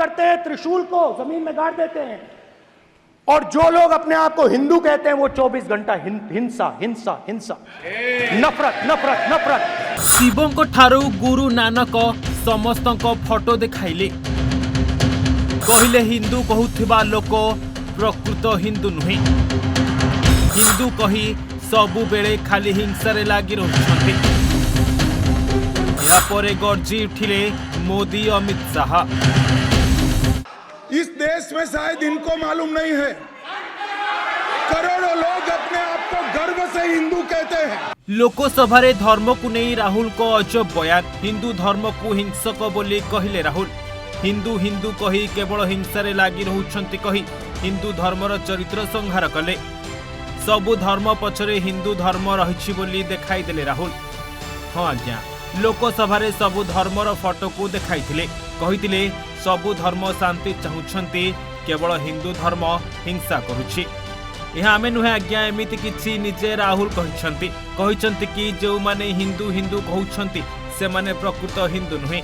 करते हैं त्रिशूल को जमीन में गाड़ देते हैं, और जो लोग अपने आप को हिंदू कहते हैं वो 24 घंटा हिंसा हिंसा हिंसा, नफरत नफरत नफरत। शिवों को ठारू गुरु नानक समस्त फोटो देखाइले, कहले हिंदू कहूथिबा लोक प्रकृत हिंदू नुहे। हिंदू कही सबु बेले खाली हिंसारे लागी रहुछन्ति। या परे गर्जी उठिले मोदी अमित शाह। इस देश में शायद इनको मालूम नहीं है, करोड़ों लोग अपने आप को गर्व से हिंदू कहते हैं। लोकसभा रे धर्म को नहीं राहुल को अजब बयान। हिंदू धर्म को हिंसक बोली कहले राहुल। हिंदू हिंदू कही केवल हिंसारे लागी रहुछन्ति कही हिंदू धर्मर चरित्र संहार कले। सबु धर्म पछरे हिंदू धर्म रहिछि बोली देखाई देले राहुल। हाँ आज्ञा, लोकसभा रे सबु धर्मर फोटो को देखाइथिले, कहिथिले सबु धर्म शांति चाहुछन्ति, केवल हिंदू धर्म हिंसा करुछि। यह आमे नुहे आज्ञा, एमिति किछि निजे राहुल कहिछन्ति कि जो माने हिंदू हिंदू कहउछन्ति से माने प्रकृत हिंदू नुहे।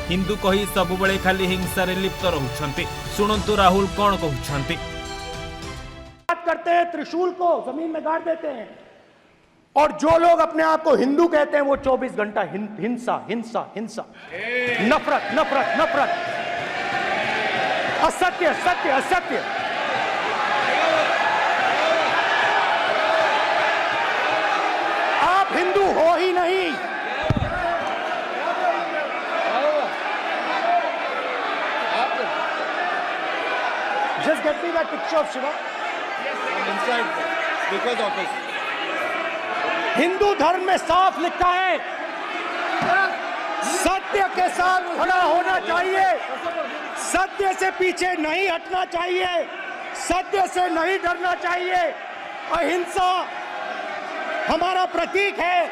हिंदू कही सबु बेले खाली हिंसा रे लिप्त रहुछन्ति। सुनंतु राहुल कौन कहउछन्ति। बात करते हैं त्रिशूल को जमीन में गाड़ देते हैं, और जो लोग अपने आप को हिंदू कहते हैं वो 24 घंटा हिंसा हिंसा हिंसा, नफरत नफरत नफरत, असत्य सत्य असत्य। आप हिंदू हो ही नहीं। Just get me that picture of Shiva. I'm inside because of this. Hindu धर्म में साफ लिखा है, सत्य के साथ खड़ा होना चाहिए, सत्य से पीछे नहीं हटना चाहिए, सत्य से नहीं डरना चाहिए। अहिंसा हमारा प्रतीक है।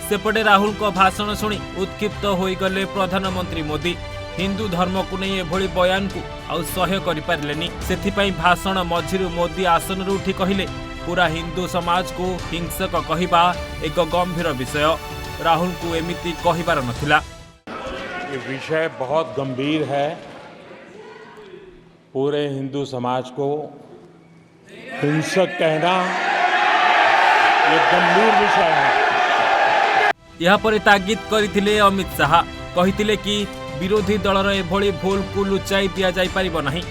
सेपटे राहुल को भाषण सुनी उत्क्षिप्त होई गले प्रधानमंत्री मोदी। हिंदू धर्म को नहीं एभली बयान को आउ सह्य करि पारलेनी। सेथिपई भाषण मझिरु मोदी आसन उठी कहिले पूरा हिंदू समाज को हिंसक कहिबा एक गंभीर विषय। राहुल को एमिति कहिबार नथिला। ये विषय बहुत गंभीर है। पूरे हिंदू समाज को हिंसक कहना ये गंभीर विषय है। यह पर तागिद करथिले अमित शाह। कहिथिले कि विरोधी दलर एभली भूल को लुचाई दिया जाई परिबो नहीं।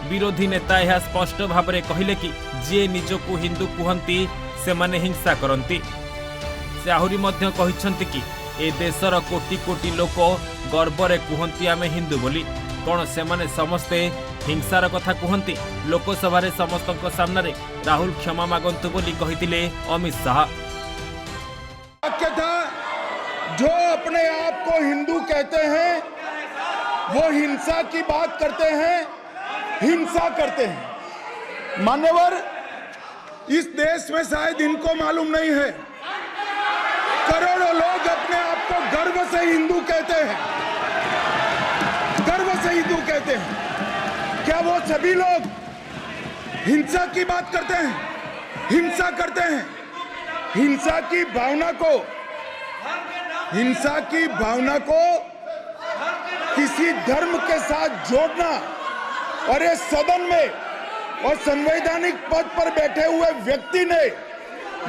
विरोधी नेता यह स्पष्ट भाव में कहले कि जे निजको हिंदू कहती से माने हिंसा करती। से आहुरी मध्य कहिसंति कि ए देशर कोटी कोटी लोक गर्वरे कहती आमे हिंदू बोली। कौन से माने समस्ते हिंसार कथा कहती। लोकसभा रे समस्तक सामने राहुल क्षमा मागंतु बोली कहिथिले अमित शाह। जो अपने आप को हिंदू कहते हैं वो हिंसा की बात करते हैं, हिंसा करते हैं। मान्यवर, इस देश में शायद इनको मालूम नहीं है, करोड़ों लोग अपने आप को गर्व से हिंदू कहते हैं, गर्व से हिंदू कहते हैं। क्या वो सभी लोग हिंसा की बात करते हैं, हिंसा करते हैं? हिंसा की भावना को किसी धर्म के साथ जोड़ना और इस सदन में और संवैधानिक पद पर बैठे हुए व्यक्ति ने,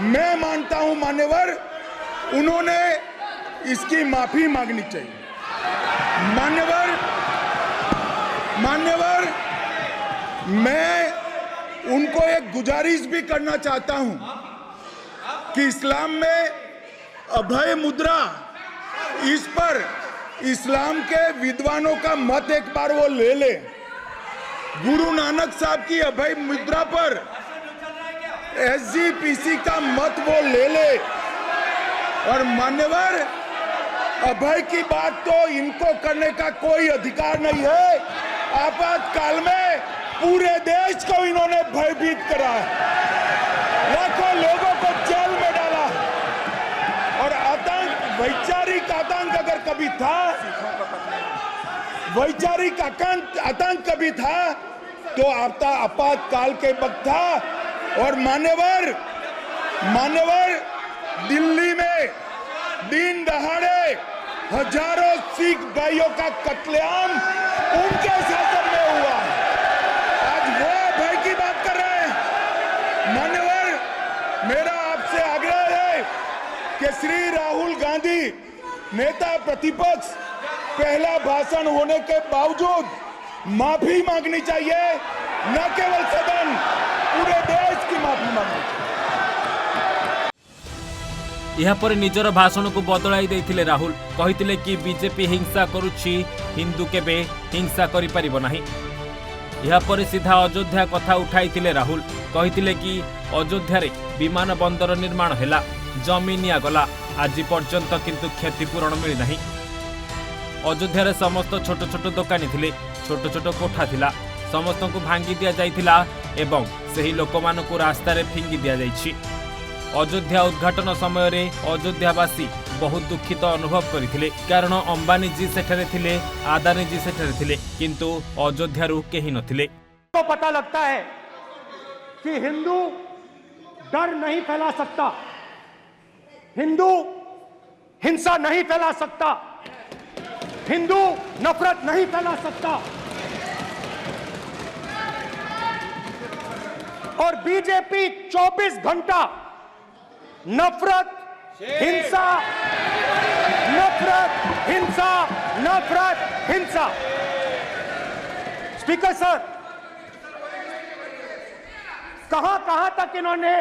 मैं मानता हूं मान्यवर, उन्होंने इसकी माफी मांगनी चाहिए। मान्यवर, मैं उनको एक गुजारिश भी करना चाहता हूं कि इस्लाम में अभय मुद्रा, इस पर इस्लाम के विद्वानों का मत एक बार वो ले ले। गुरु नानक साहब की अभय मुद्रा पर SGPC का मत वो ले ले। और मान्यवर, अभय की बात तो इनको करने का कोई अधिकार नहीं है। आपातकाल में पूरे देश को इन्होंने भयभीत करा है, लाखों लोगों को जेल में डाला है। और आतंक, वैचारिक आतंक अगर कभी था, वैचारिक आतंक कभी था तो आपातकाल के वक्त था। और मान्यवर, दिल्ली में दिन दहाड़े हजारों सिख भाइयों का कत्लेआम उन नेता प्रतिपक्ष पहला भाषण होने के बावजूद माफी मांगनी चाहिए, न केवल सदन, पूरे देश की माफी मांगनी चाहिए। यापर निजर भाषण को बदलाई देथिले राहुल कहिथिले कि बीजेपी हिंसा करुछि, हिंदू केबे हिंसा करि परिबो नाही। यापर सीधा अयोध्या कथा उठाइथिले राहुल कहिथिले कि अयोध्या रे विमान बंदर निर्माण हैला, जमीन निया गला, आज पर्यंत किंतु क्षतिपूरण मिली नाही। अयोध्या रे समस्त छोट छोट दुकानी थिले, छोट छोट कोठा थिला, समस्त को भांगी दिया जाइथिला एवं सही लोकमानकु रास्ता रे फिंगी दिया जाइछि। अयोध्या उद्घाटन समय रे अयोध्यावासी बहुत दुखित अनुभव करथिले, कारण अंबानी जी सेठरे थिले, आदानी जी सेठरे थिले, किंतु अयोध्यारू केही नथिले। तो पता लगता है कि हिंदू डर नहीं फैला सकता, हिंदू हिंसा नहीं फैला सकता, हिंदू नफरत नहीं फैला सकता। और बीजेपी 24 घंटा नफरत, हिंसा, नफरत, हिंसा, नफरत, हिंसा। स्पीकर सर, कहां तक इन्होंने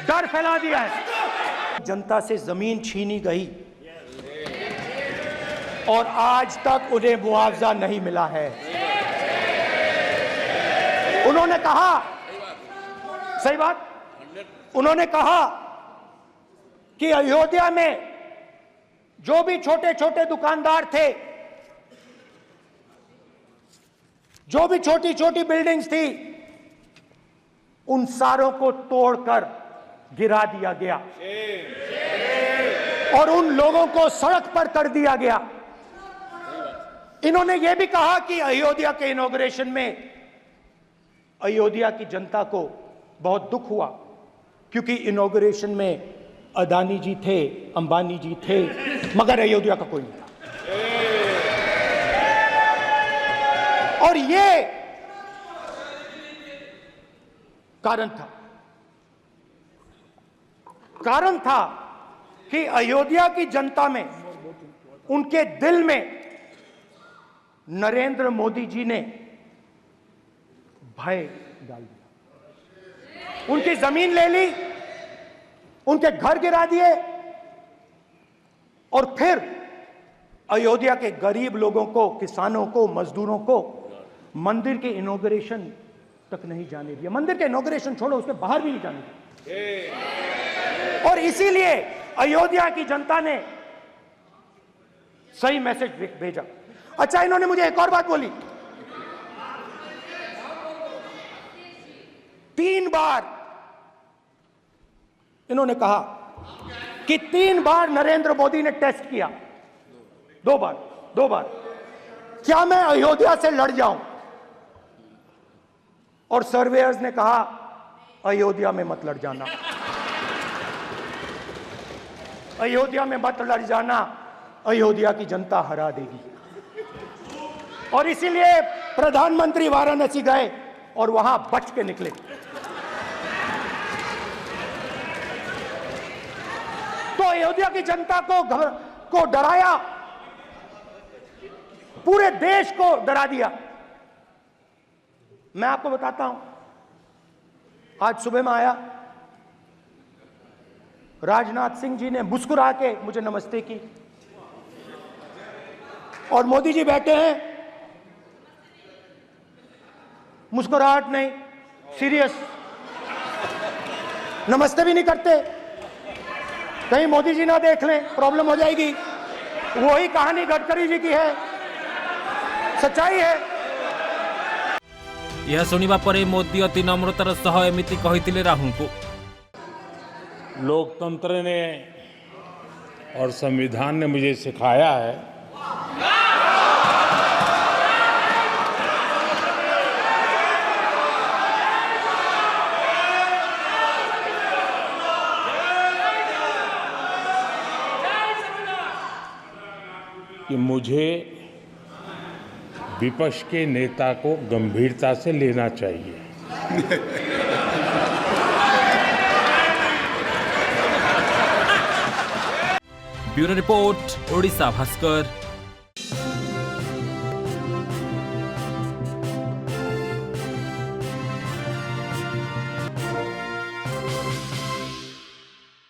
डर फैला दिया है। जनता से जमीन छीनी गई और आज तक उन्हें मुआवजा नहीं मिला है। उन्होंने कहा, सही बात, उन्होंने कहा कि अयोध्या में जो भी छोटे छोटे दुकानदार थे, जो भी छोटी छोटी बिल्डिंग्स थी, उन सारों को तोड़कर गिरा दिया गया और उन लोगों को सड़क पर कर दिया गया। इन्होंने यह भी कहा कि अयोध्या के इनॉग्रेशन में अयोध्या की जनता को बहुत दुख हुआ, क्योंकि इनॉग्रेशन में अदानी जी थे, अंबानी जी थे, मगर अयोध्या का कोई नहीं था। और ये कारण था कि अयोध्या की जनता में, उनके दिल में नरेंद्र मोदी जी ने भय डाल दिया। उनकी जमीन ले ली, उनके घर गिरा दिए और फिर अयोध्या के गरीब लोगों को, किसानों को, मजदूरों को मंदिर के इनॉग्रेशन तक नहीं जाने दिया। मंदिर के इनॉग्रेशन छोड़ो, उसके बाहर भी नहीं जाने दिया। और इसीलिए अयोध्या की जनता ने सही मैसेज भेजा। अच्छा, इन्होंने मुझे एक और बात बोली, 3 बार इन्होंने कहा कि 3 बार नरेंद्र मोदी ने टेस्ट किया, 2 बार क्या मैं अयोध्या से लड़ जाऊं? और सर्वेयर्स ने कहा अयोध्या में मत लड़ जाना, अयोध्या में मत लड़ जाना, अयोध्या की जनता हरा देगी। और इसीलिए प्रधानमंत्री वाराणसी गए और वहां बच के निकले। तो अयोध्या की जनता को डराया, पूरे देश को डरा दिया। मैं आपको बताता हूं, आज सुबह में आया, राजनाथ सिंह जी ने मुस्कुरा के मुझे नमस्ते की और मोदी जी बैठे हैं, मुस्कुराहट नहीं, सीरियस, नमस्ते भी नहीं करते, कहीं मोदी जी ना देख लें, प्रॉब्लम हो जाएगी। वही कहानी गडकरी जी की है, सच्चाई है। यह सुनिबा परे मोदी अति नम्रतार सह एमिति कहिथिले राहुल को। लोकतंत्र ने और संविधान ने मुझे सिखाया है कि मुझे विपक्ष के नेता को गंभीरता से लेना चाहिए। Bureau report, Odisha Bhaskar.